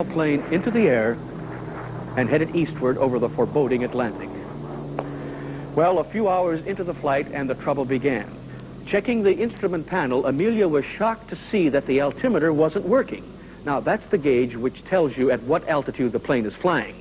plane into the air and headed eastward over the foreboding Atlantic. Well, a few hours into the flight and the trouble began. Checking the instrument panel, Amelia was shocked to see that the altimeter wasn't working. Now, that's the gauge which tells you at what altitude the plane is flying.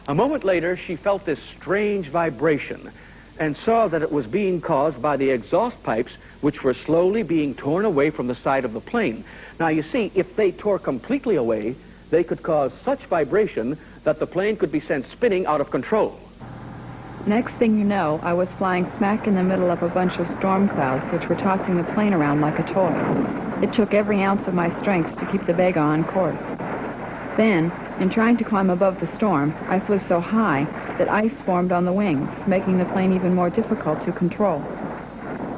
A moment later, she felt this strange vibration and saw that it was being caused by the exhaust pipes, which were slowly being torn away from the side of the plane. Now, you see, if they tore completely away, they could cause such vibration that the plane could be sent spinning out of control. Next thing you know, I was flying smack in the middle of a bunch of storm clouds which were tossing the plane around like a toy. It took every ounce of my strength to keep the Vega on course. Then, in trying to climb above the storm, I flew so high that ice formed on the wings, making the plane even more difficult to control.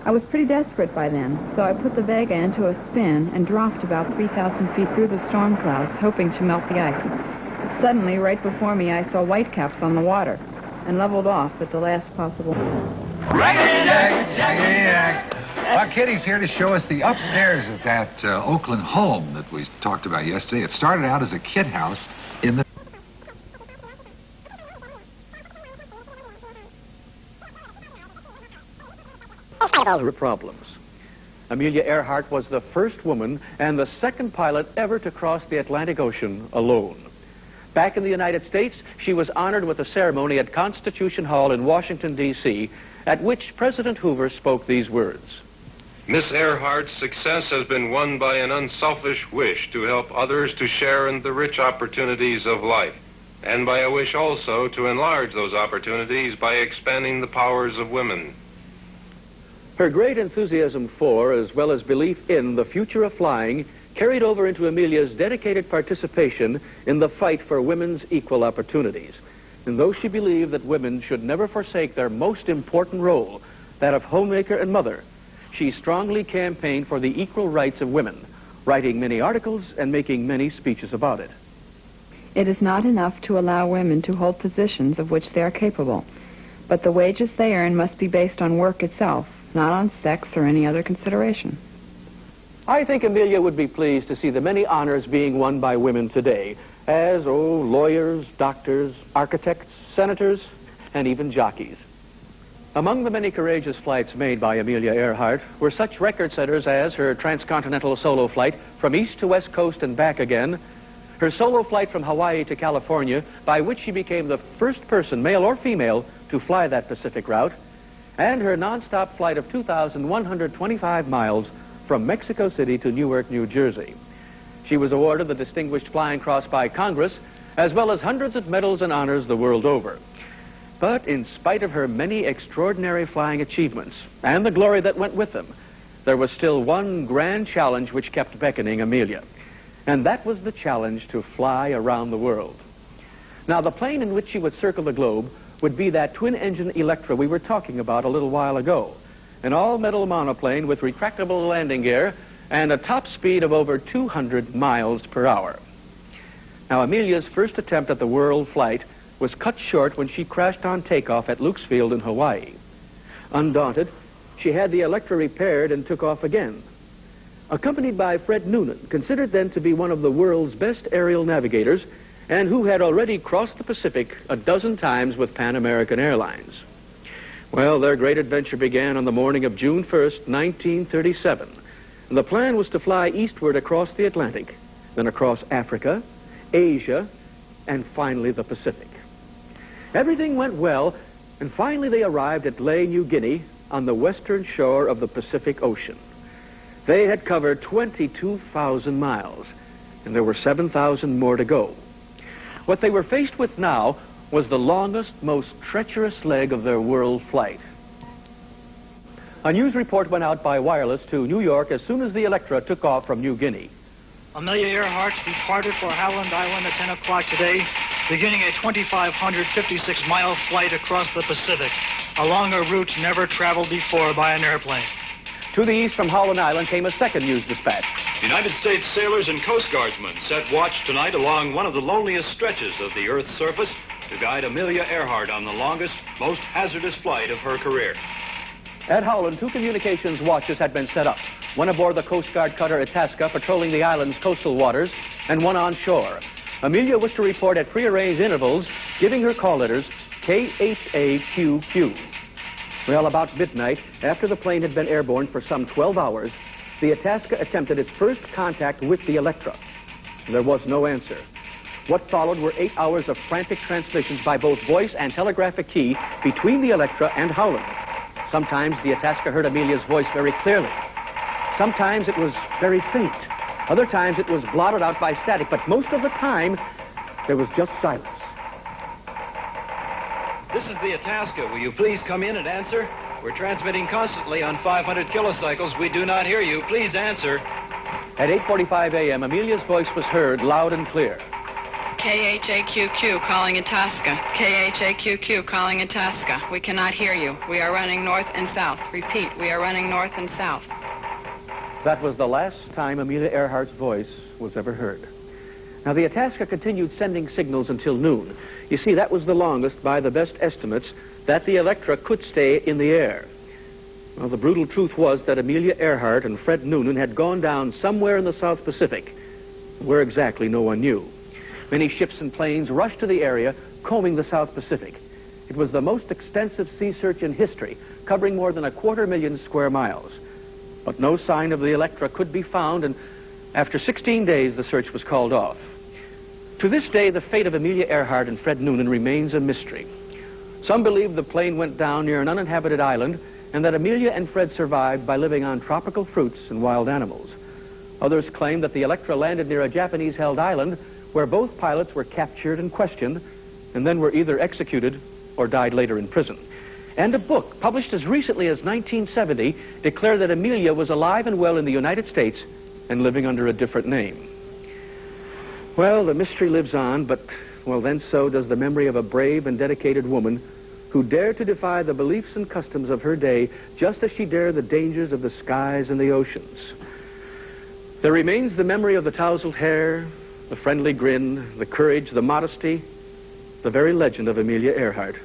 I was pretty desperate by then, so I put the Vega into a spin and dropped about 3,000 feet through the storm clouds, hoping to melt the ice. Suddenly, right before me, I saw whitecaps on the water and leveled off at the last possible. Well, Kitty's here to show us the upstairs of that Oakland home that we talked about yesterday. It started out as a kid house in the... Problems. Amelia Earhart was the first woman and the second pilot ever to cross the Atlantic Ocean alone. Back in the United States, she was honored with a ceremony at Constitution Hall in Washington, D.C., at which President Hoover spoke these words. Miss Earhart's success has been won by an unselfish wish to help others to share in the rich opportunities of life, and by a wish also to enlarge those opportunities by expanding the powers of women. Her great enthusiasm for, as well as belief in, the future of flying carried over into Amelia's dedicated participation in the fight for women's equal opportunities. And though she believed that women should never forsake their most important role, that of homemaker and mother, she strongly campaigned for the equal rights of women, writing many articles and making many speeches about it. It is not enough to allow women to hold positions of which they are capable, but the wages they earn must be based on work itself, not on sex or any other consideration. I think Amelia would be pleased to see the many honors being won by women today, as, lawyers, doctors, architects, senators, and even jockeys. Among the many courageous flights made by Amelia Earhart were such record setters as her transcontinental solo flight from east to west coast and back again, her solo flight from Hawaii to California, by which she became the first person, male or female, to fly that Pacific route, and her nonstop flight of 2,125 miles from Mexico City to Newark, New Jersey. She was awarded the Distinguished Flying Cross by Congress, as well as hundreds of medals and honors the world over. But in spite of her many extraordinary flying achievements and the glory that went with them, there was still one grand challenge which kept beckoning Amelia, and that was the challenge to fly around the world. Now, the plane in which she would circle the globe would be that twin-engine Electra we were talking about a little while ago, an all-metal monoplane with retractable landing gear and a top speed of over 200 miles per hour. Now, Amelia's first attempt at the world flight was cut short when she crashed on takeoff at Luke's Field in Hawaii. Undaunted, she had the Electra repaired and took off again. Accompanied by Fred Noonan, considered then to be one of the world's best aerial navigators, and who had already crossed the Pacific a dozen times with Pan American Airlines. Well, their great adventure began on the morning of June 1st, 1937. And the plan was to fly eastward across the Atlantic, then across Africa, Asia, and finally the Pacific. Everything went well, and finally they arrived at Lae, New Guinea, on the western shore of the Pacific Ocean. They had covered 22,000 miles, and there were 7,000 more to go. What they were faced with now was the longest, most treacherous leg of their world flight. A news report went out by wireless to New York as soon as the Electra took off from New Guinea. Amelia Earhart departed for Howland Island at 10 o'clock today, beginning a 2,556-mile flight across the Pacific, along a route never traveled before by an airplane. To the east from Howland Island came a second news dispatch. United States sailors and Coast Guardsmen set watch tonight along one of the loneliest stretches of the Earth's surface to guide Amelia Earhart on the longest, most hazardous flight of her career. At Howland, 2 communications watches had been set up, one aboard the Coast Guard cutter Itasca patrolling the island's coastal waters, and one on shore. Amelia was to report at prearranged intervals, giving her call letters KHAQQ. Well, about midnight, after the plane had been airborne for some 12 hours, the Itasca attempted its first contact with the Electra. There was no answer. What followed were 8 hours of frantic transmissions by both voice and telegraphic key between the Electra and Howland. Sometimes the Itasca heard Amelia's voice very clearly. Sometimes it was very faint. Other times it was blotted out by static, but most of the time there was just silence. This is the Itasca. Will you please come in and answer? We're transmitting constantly on 500 kilocycles. We do not hear you. Please answer. At 8:45 a.m., Amelia's voice was heard loud and clear. KHAQQ calling Itasca. KHAQQ calling Itasca. We cannot hear you. We are running north and south. Repeat, we are running north and south. That was the last time Amelia Earhart's voice was ever heard. Now, the Itasca continued sending signals until noon. You see, that was the longest, by the best estimates, that the Electra could stay in the air. Well, the brutal truth was that Amelia Earhart and Fred Noonan had gone down somewhere in the South Pacific. Where exactly, no one knew. Many ships and planes rushed to the area, combing the South Pacific. It was the most extensive sea search in history, covering more than 250,000 square miles. But no sign of the Electra could be found, and after 16 days, the search was called off. To this day, the fate of Amelia Earhart and Fred Noonan remains a mystery. Some believe the plane went down near an uninhabited island and that Amelia and Fred survived by living on tropical fruits and wild animals. Others claim that the Electra landed near a Japanese-held island where both pilots were captured and questioned and then were either executed or died later in prison. And a book published as recently as 1970 declared that Amelia was alive and well in the United States and living under a different name. Well, the mystery lives on, but, well, then so does the memory of a brave and dedicated woman who dared to defy the beliefs and customs of her day just as she dared the dangers of the skies and the oceans. There remains the memory of the tousled hair, the friendly grin, the courage, the modesty, the very legend of Amelia Earhart.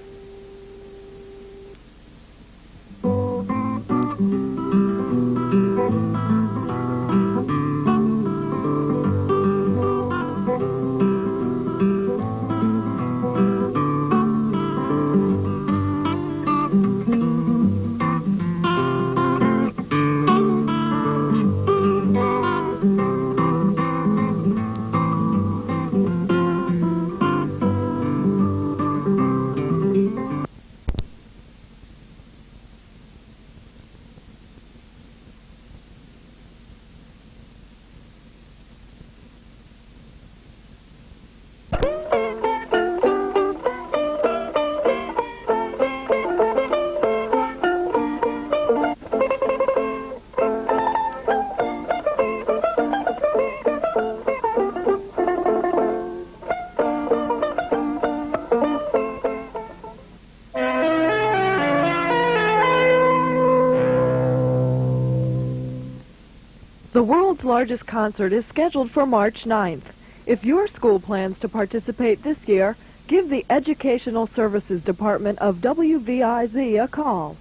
The world's largest concert is scheduled for March 9th. If your school plans to participate this year, give the Educational Services Department of WVIZ a call.